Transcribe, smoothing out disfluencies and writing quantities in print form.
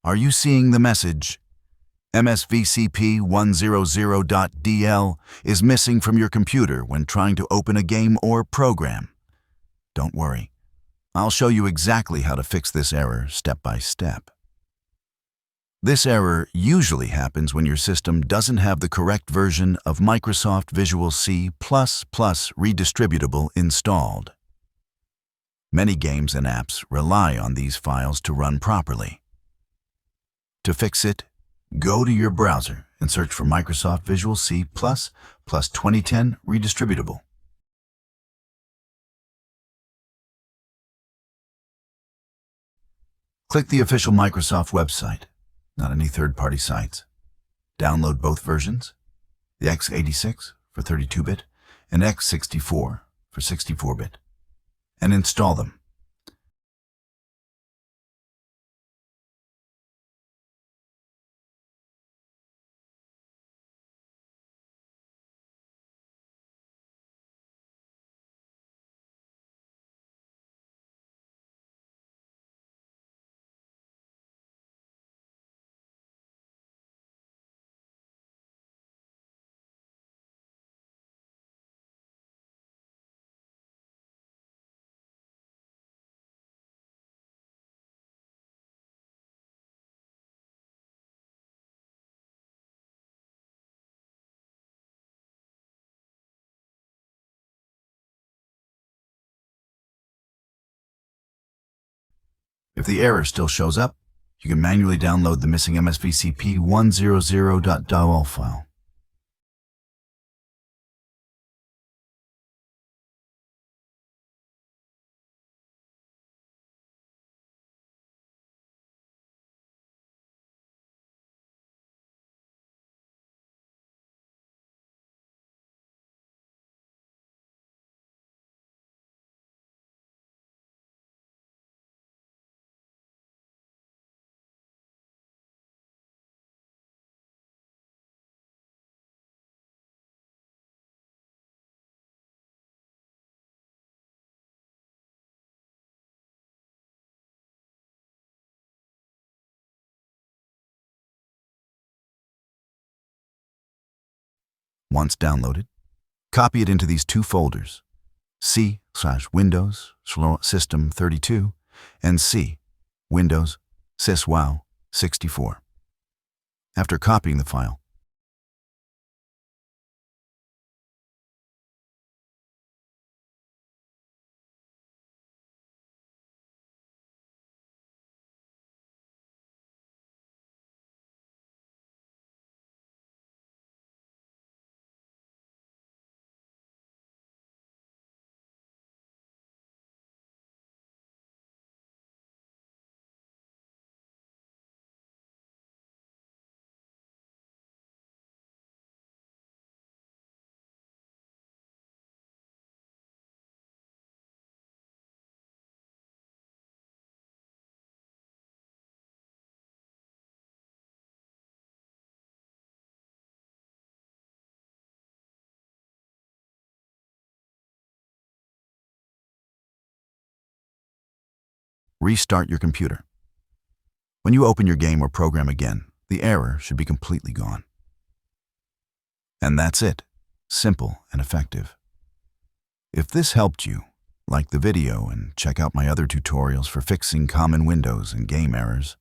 Are you seeing the message? MSVCP100.dll is missing from your computer when trying to open a game or program. Don't worry. I'll show you exactly how to fix this error step by step. This error usually happens when your system doesn't have the correct version of Microsoft Visual C++ Redistributable installed. Many games and apps rely on these files to run properly. To fix it, go to your browser and search for Microsoft Visual C++ 2010 Redistributable. Click the official Microsoft website, not any third-party sites. Download both versions, the x86 for 32-bit and x64 for 64-bit, and install them. If the error still shows up, you can manually download the missing MSVCP100.dll file. Once downloaded, copy it into these two folders, C/Windows/System32 and C, Windows syswow 64. After copying the file, restart your computer. When you open your game or program again, the error should be completely gone. And that's it. Simple and effective. If this helped you, like the video and check out my other tutorials for fixing common Windows and game errors.